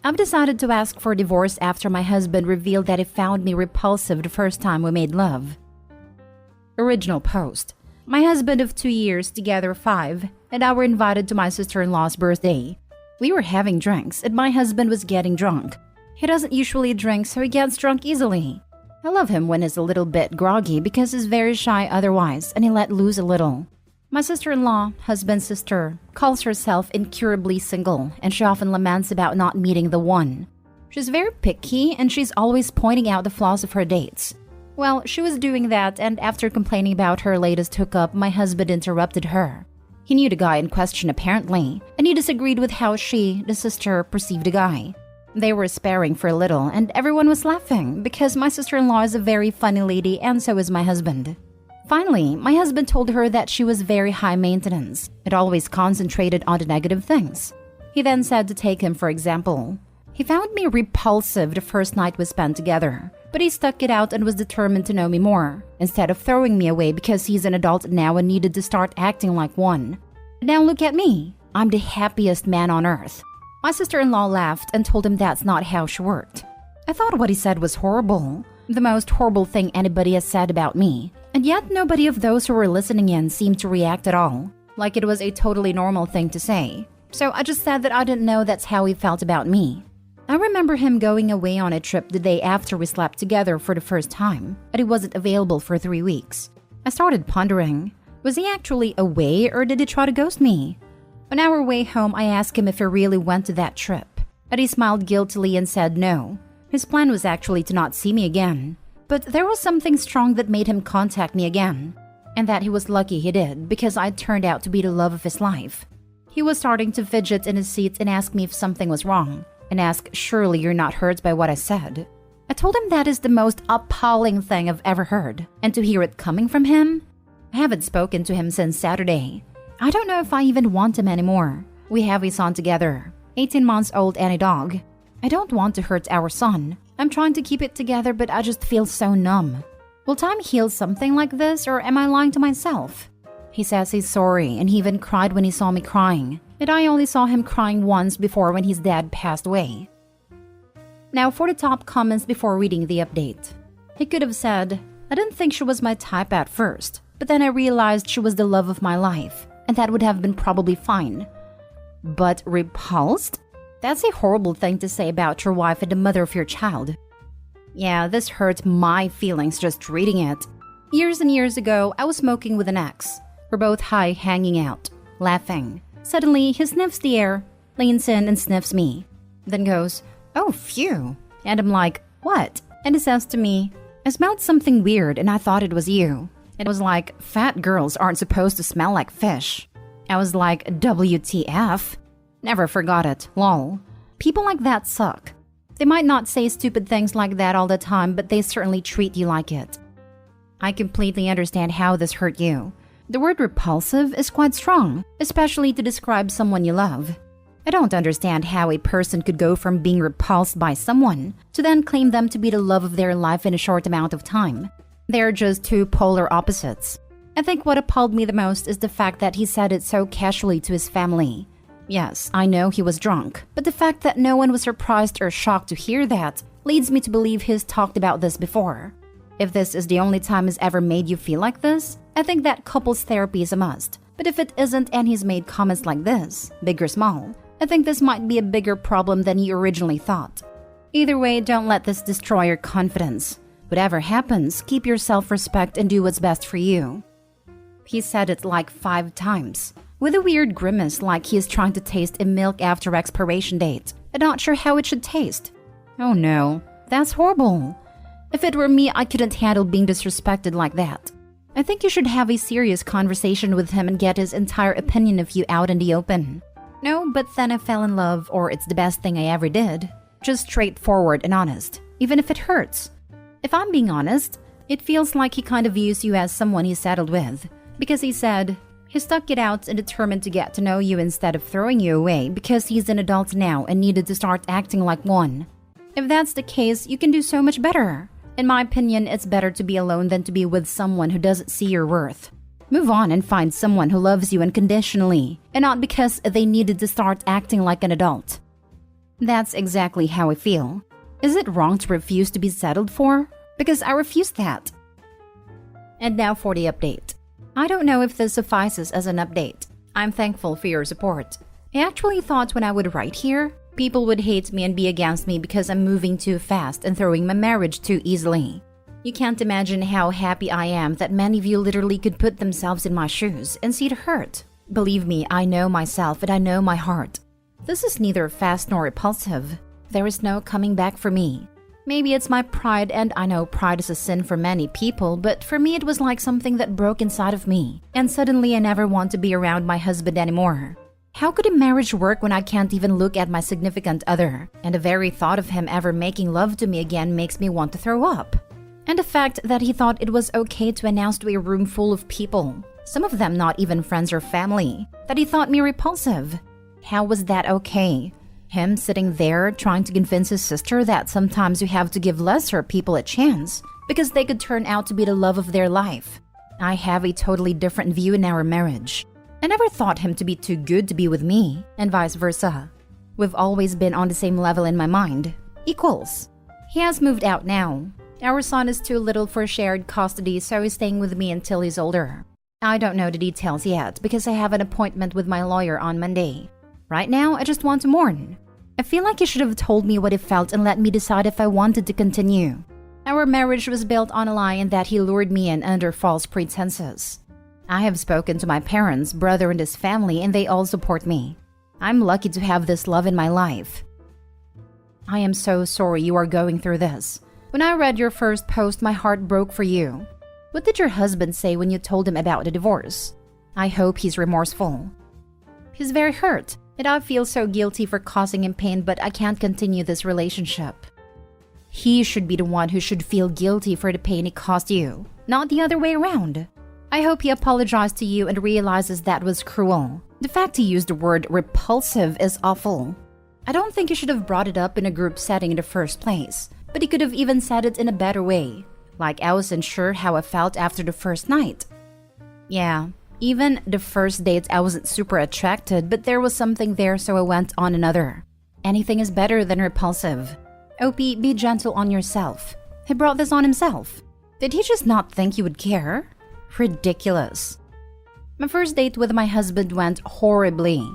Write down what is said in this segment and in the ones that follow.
I've decided to ask for divorce after my husband revealed that he found me repulsive the first time we made love. Original post. My husband of 2 years, together 5, and I were invited to my sister-in-law's birthday. We were having drinks, and my husband was getting drunk. He doesn't usually drink, so he gets drunk easily. I love him when he's a little bit groggy because he's very shy otherwise, and he let loose a little. My sister-in-law, husband's sister, calls herself incurably single, and she often laments about not meeting the one. She's very picky, and she's always pointing out the flaws of her dates. Well, she was doing that, and after complaining about her latest hookup, my husband interrupted her. He knew the guy in question apparently, and he disagreed with how she, the sister, perceived the guy. They were sparring for a little, and everyone was laughing because my sister-in-law is a very funny lady, and so is my husband. Finally, my husband told her that she was very high maintenance. It always concentrated on the negative things. He then said to take him for example. He found me repulsive the first night we spent together, but he stuck it out and was determined to know me more, instead of throwing me away because he's an adult now and needed to start acting like one. Now look at me. I'm the happiest man on earth. My sister-in-law laughed and told him that's not how she worked. I thought what he said was horrible. The most horrible thing anybody has said about me. And yet nobody of those who were listening in seemed to react at all, like it was a totally normal thing to say. So I just said that I didn't know that's how he felt about me. I remember him going away on a trip the day after we slept together for the first time, and he wasn't available for 3 weeks. I started pondering, was he actually away or did he try to ghost me? On our way home, I asked him if he really went to that trip, and he smiled guiltily and said no. His plan was actually to not see me again. But there was something strong that made him contact me again, and that he was lucky he did because I turned out to be the love of his life. He was starting to fidget in his seat and ask me if something was wrong, and ask, surely you're not hurt by what I said. I told him that is the most appalling thing I've ever heard, and to hear it coming from him? I haven't spoken to him since Saturday. I don't know if I even want him anymore. We have a son together, 18 months old and a dog. I don't want to hurt our son. I'm trying to keep it together, but I just feel so numb. Will time heal something like this, or am I lying to myself? He says he's sorry, and he even cried when he saw me crying. And I only saw him crying once before when his dad passed away. Now for the top comments before reading the update. He could have said, I didn't think she was my type at first, but then I realized she was the love of my life, and that would have been probably fine. But repulsed? That's a horrible thing to say about your wife and the mother of your child. Yeah, this hurt my feelings just reading it. Years and years ago, I was smoking with an ex. We're both high, hanging out, laughing. Suddenly, he sniffs the air, leans in and sniffs me. Then goes, oh, phew. And I'm like, what? And he says to me, I smelled something weird and I thought it was you. It was like, fat girls aren't supposed to smell like fish. I was like, WTF? Never forgot it, lol. People like that suck. They might not say stupid things like that all the time, but they certainly treat you like it. I completely understand how this hurt you. The word repulsive is quite strong, especially to describe someone you love. I don't understand how a person could go from being repulsed by someone to then claim them to be the love of their life in a short amount of time. They're just two polar opposites. I think what appalled me the most is the fact that he said it so casually to his family. Yes, I know he was drunk, but the fact that no one was surprised or shocked to hear that leads me to believe he's talked about this before. If this is the only time he's ever made you feel like this, I think that couples therapy is a must. But if it isn't and he's made comments like this, big or small, I think this might be a bigger problem than you originally thought. Either way, don't let this destroy your confidence. Whatever happens, keep your self-respect and do what's best for you. He said it like 5 times, with a weird grimace like he is trying to taste a milk after expiration date and not sure how it should taste. Oh no, that's horrible. If it were me, I couldn't handle being disrespected like that. I think you should have a serious conversation with him and get his entire opinion of you out in the open. No, but then I fell in love, or it's the best thing I ever did. Just straightforward and honest, even if it hurts. If I'm being honest, it feels like he kind of views you as someone he settled with. Because he said, he stuck it out and determined to get to know you instead of throwing you away because he's an adult now and needed to start acting like one. If that's the case, you can do so much better. In my opinion, it's better to be alone than to be with someone who doesn't see your worth. Move on and find someone who loves you unconditionally, and not because they needed to start acting like an adult. That's exactly how I feel. Is it wrong to refuse to be settled for? Because I refuse that. And now for the update. I don't know if this suffices as an update. I'm thankful for your support. I actually thought when I would write here, people would hate me and be against me because I'm moving too fast and throwing my marriage too easily. You can't imagine how happy I am that many of you literally could put themselves in my shoes and see it hurt. Believe me, I know myself and I know my heart. This is neither fast nor repulsive. There is no coming back for me. Maybe it's my pride, and I know pride is a sin for many people, but for me it was like something that broke inside of me, and suddenly I never want to be around my husband anymore. How could a marriage work when I can't even look at my significant other? And the very thought of him ever making love to me again makes me want to throw up. And the fact that he thought it was okay to announce to a room full of people, some of them not even friends or family, that he thought me repulsive. How was that okay? Him sitting there trying to convince his sister that sometimes you have to give lesser people a chance because they could turn out to be the love of their life. I have a totally different view in our marriage. I never thought him to be too good to be with me, and vice versa. We've always been on the same level in my mind. Equals. He has moved out now. Our son is too little for shared custody, so he's staying with me until he's older. I don't know the details yet because I have an appointment with my lawyer on Monday. Right now, I just want to mourn. I feel like he should have told me what he felt and let me decide if I wanted to continue. Our marriage was built on a lie in that he lured me in under false pretenses. I have spoken to my parents, brother, and his family, and they all support me. I'm lucky to have this love in my life. I am so sorry you are going through this. When I read your first post, my heart broke for you. What did your husband say when you told him about the divorce? I hope he's remorseful. He's very hurt, and I feel so guilty for causing him pain, but I can't continue this relationship. He should be the one who should feel guilty for the pain he caused you, not the other way around. I hope he apologized to you and realizes that was cruel. The fact he used the word repulsive is awful. I don't think he should have brought it up in a group setting in the first place, but he could have even said it in a better way. Like I wasn't sure how I felt after the first night. Yeah, even the first date I wasn't super attracted, but there was something there, so I went on another. Anything is better than repulsive. OP, be gentle on yourself. He brought this on himself. Did he just not think you would care? Ridiculous. My first date with my husband went horribly.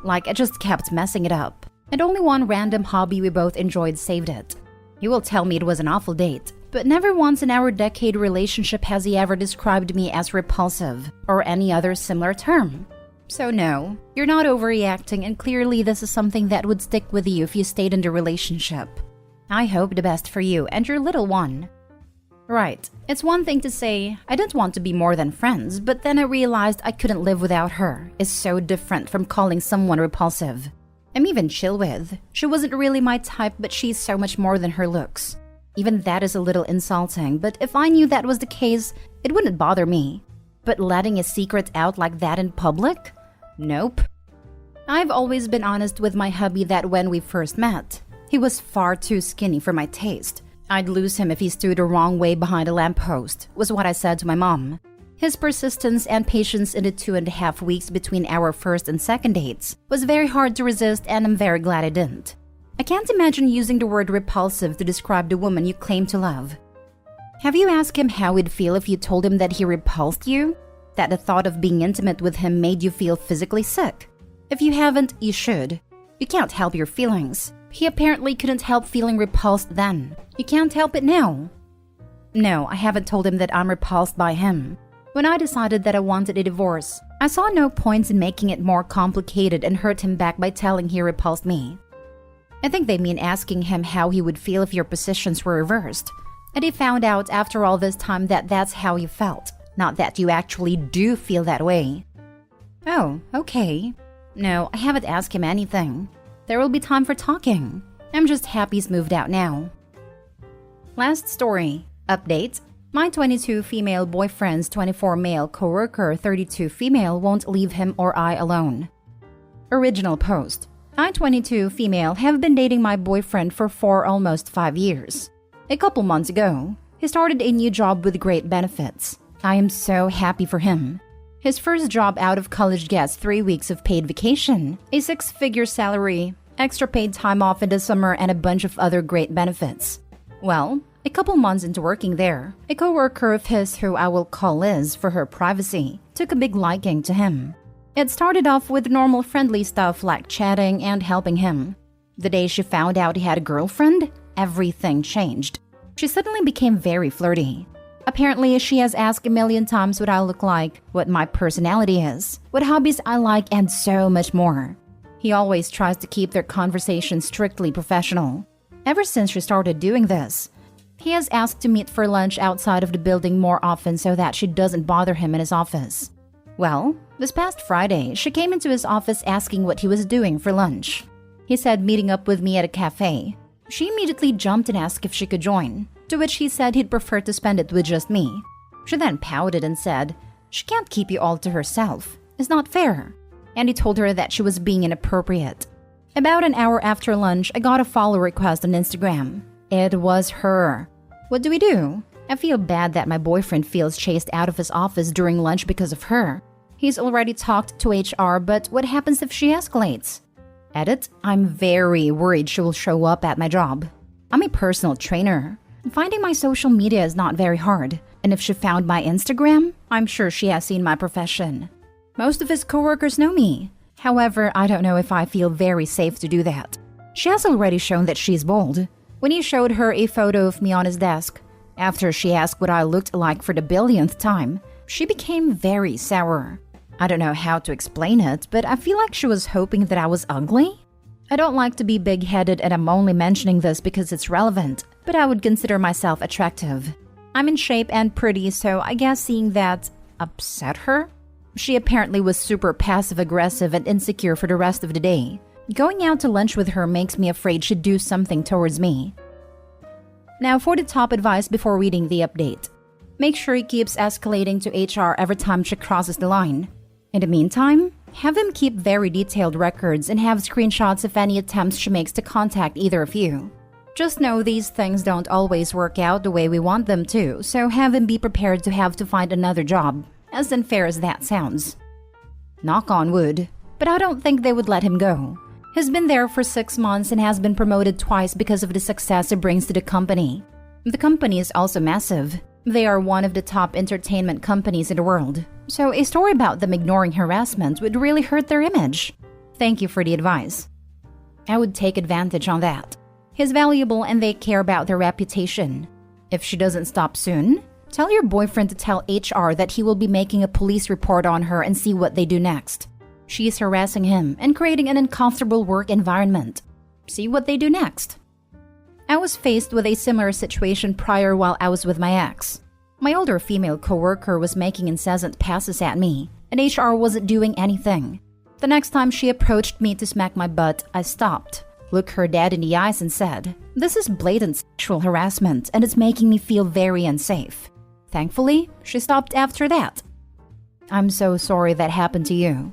Like I just kept messing it up. And only one random hobby we both enjoyed saved it. He will tell me it was an awful date, but never once in our decade relationship has he ever described me as repulsive or any other similar term. So no, you're not overreacting, and clearly this is something that would stick with you if you stayed in the relationship. I hope the best for you and your little one. Right, it's one thing to say, I didn't want to be more than friends, but then I realized I couldn't live without her is so different from calling someone repulsive. I'm even chill with. She wasn't really my type, but she's so much more than her looks. Even that is a little insulting, but if I knew that was the case, it wouldn't bother me. But letting a secret out like that in public? Nope. I've always been honest with my hubby that when we first met, he was far too skinny for my taste. I'd lose him if he stood the wrong way behind a lamppost, was what I said to my mom. His persistence and patience in the 2.5 weeks between our first and second dates was very hard to resist, and I'm very glad I didn't. I can't imagine using the word repulsive to describe the woman you claim to love. Have you asked him how he'd feel if you told him that he repulsed you? That the thought of being intimate with him made you feel physically sick? If you haven't, you should. You can't help your feelings. He apparently couldn't help feeling repulsed then. You can't help it now. No, I haven't told him that I'm repulsed by him. When I decided that I wanted a divorce, I saw no points in making it more complicated and hurt him back by telling he repulsed me. I think they mean asking him how he would feel if your positions were reversed. And he found out after all this time that that's how you felt, not that you actually do feel that way. Oh, okay. No, I haven't asked him anything. There will be time for talking. I'm just happy he's moved out now. Last story. Update. My 22 female boyfriend's 24 male coworker 32 female won't leave him or I alone. Original post. I 22 female have been dating my boyfriend for almost 5 years. A couple months ago, he started a new job with great benefits. I am so happy for him. His first job out of college gets 3 weeks of paid vacation, a 6-figure salary, extra paid time off in the summer, and a bunch of other great benefits. Well, a couple months into working there, a coworker of his, who I will call Liz for her privacy, took a big liking to him. It started off with normal friendly stuff like chatting and helping him. The day she found out he had a girlfriend, everything changed. She suddenly became very flirty. Apparently, she has asked a million times what I look like, what my personality is, what hobbies I like, and so much more. He always tries to keep their conversation strictly professional. Ever since she started doing this, he has asked to meet for lunch outside of the building more often so that she doesn't bother him in his office. Well, this past Friday, she came into his office asking what he was doing for lunch. He said meeting up with me at a cafe. She immediately jumped and asked if she could join, to which he said he'd prefer to spend it with just me. She then pouted and said, "She can't keep you all to herself. It's not fair." And he told her that she was being inappropriate. About an hour after lunch, I got a follow request on Instagram. It was her. What do we do? I feel bad that my boyfriend feels chased out of his office during lunch because of her. He's already talked to HR, but what happens if she escalates? Edit, I'm very worried she will show up at my job. I'm a personal trainer. Finding my social media is not very hard, and if she found my Instagram, I'm sure she has seen my profession. Most of his coworkers know me. However, I don't know if I feel very safe to do that. She has already shown that she's bold. When he showed her a photo of me on his desk, after she asked what I looked like for the billionth time, she became very sour. I don't know how to explain it, but I feel like she was hoping that I was ugly. I don't like to be big-headed, and I'm only mentioning this because it's relevant, but I would consider myself attractive. I'm in shape and pretty, so I guess seeing that upset her. She apparently was super passive-aggressive and insecure for the rest of the day. Going out to lunch with her makes me afraid she'd do something towards me. Now for the top advice before reading the update. Make sure he keeps escalating to HR every time she crosses the line. In the meantime, have him keep very detailed records and have screenshots of any attempts she makes to contact either of you. Just know these things don't always work out the way we want them to, so have him be prepared to have to find another job, as unfair as that sounds. Knock on wood, but I don't think they would let him go. He's been there for 6 months and has been promoted twice because of the success it brings to the company. The company is also massive. They are one of the top entertainment companies in the world, so a story about them ignoring harassment would really hurt their image. Thank you for the advice. I would take advantage on that. He's valuable and they care about their reputation. If she doesn't stop soon, tell your boyfriend to tell HR that he will be making a police report on her and see what they do next. She is harassing him and creating an uncomfortable work environment. See what they do next. I was faced with a similar situation prior while I was with my ex. My older female coworker was making incessant passes at me, and HR wasn't doing anything. The next time she approached me to smack my butt, I stopped, looked her dead in the eyes and said, "This is blatant sexual harassment and it's making me feel very unsafe." Thankfully, she stopped after that. I'm so sorry that happened to you.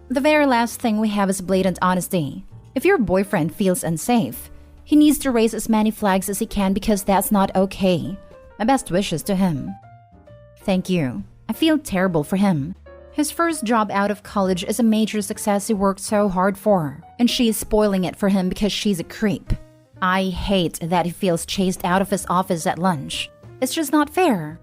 The very last thing we have is blatant honesty. If your boyfriend feels unsafe, he needs to raise as many flags as he can because that's not okay. My best wishes to him. Thank you. I feel terrible for him. His first job out of college is a major success he worked so hard for, and she is spoiling it for him because she's a creep. I hate that he feels chased out of his office at lunch. It's just not fair.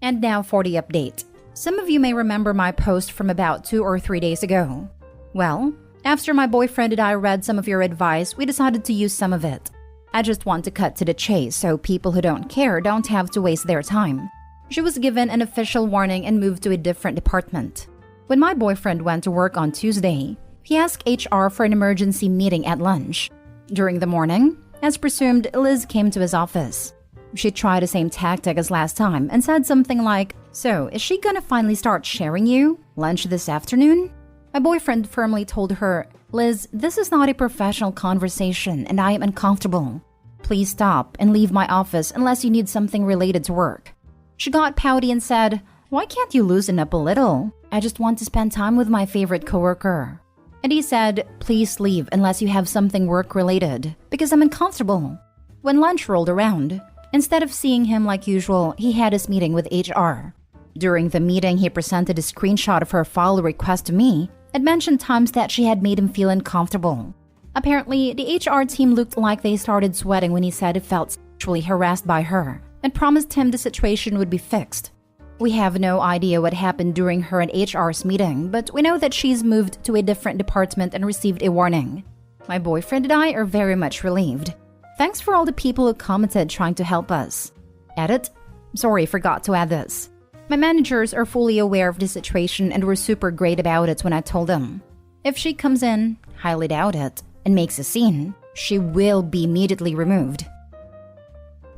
And now for the update. Some of you may remember my post from about 2 or 3 days ago. Well, after my boyfriend and I read some of your advice, we decided to use some of it. I just want to cut to the chase so people who don't care don't have to waste their time. She was given an official warning and moved to a different department. When my boyfriend went to work on Tuesday, he asked HR for an emergency meeting at lunch. During the morning, as presumed, Liz came to his office. She tried the same tactic as last time and said something like, "So, is she gonna finally start sharing you lunch this afternoon?" My boyfriend firmly told her, "Liz, this is not a professional conversation and I am uncomfortable. Please stop and leave my office unless you need something related to work." She got pouty and said, "Why can't you loosen up a little? I just want to spend time with my favorite coworker." And he said, "Please leave unless you have something work-related, because I'm uncomfortable." When lunch rolled around, instead of seeing him like usual, he had his meeting with HR. During the meeting, he presented a screenshot of her follow request to me and mentioned times that she had made him feel uncomfortable. Apparently, the HR team looked like they started sweating when he said he felt sexually harassed by her and promised him the situation would be fixed. We have no idea what happened during her and HR's meeting, but we know that she's moved to a different department and received a warning. My boyfriend and I are very much relieved. Thanks for all the people who commented trying to help us. Edit? Sorry, forgot to add this. My managers are fully aware of the situation and were super great about it when I told them. If she comes in, highly doubt it, and makes a scene, she will be immediately removed.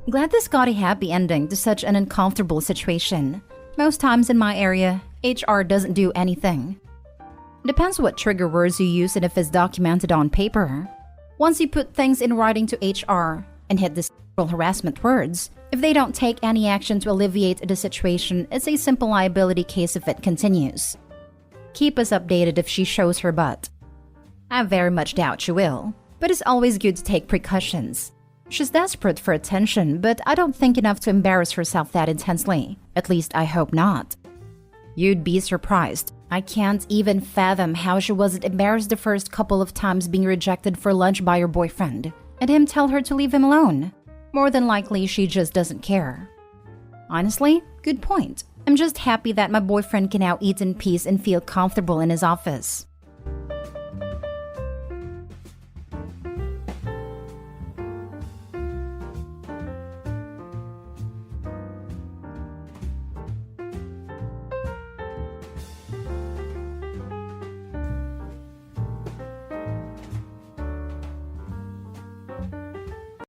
Glad this got a happy ending to such an uncomfortable situation. Most times in my area, HR doesn't do anything. Depends what trigger words you use and if it's documented on paper. Once you put things in writing to HR and hit the sexual harassment words, if they don't take any action to alleviate the situation, it's a simple liability case if it continues. Keep us updated if she shows her butt. I very much doubt she will, but it's always good to take precautions. She's desperate for attention, but I don't think enough to embarrass herself that intensely. At least I hope not. You'd be surprised. I can't even fathom how she wasn't embarrassed the first couple of times being rejected for lunch by her boyfriend, and him tell her to leave him alone. More than likely, she just doesn't care. Honestly, good point. I'm just happy that my boyfriend can now eat in peace and feel comfortable in his office.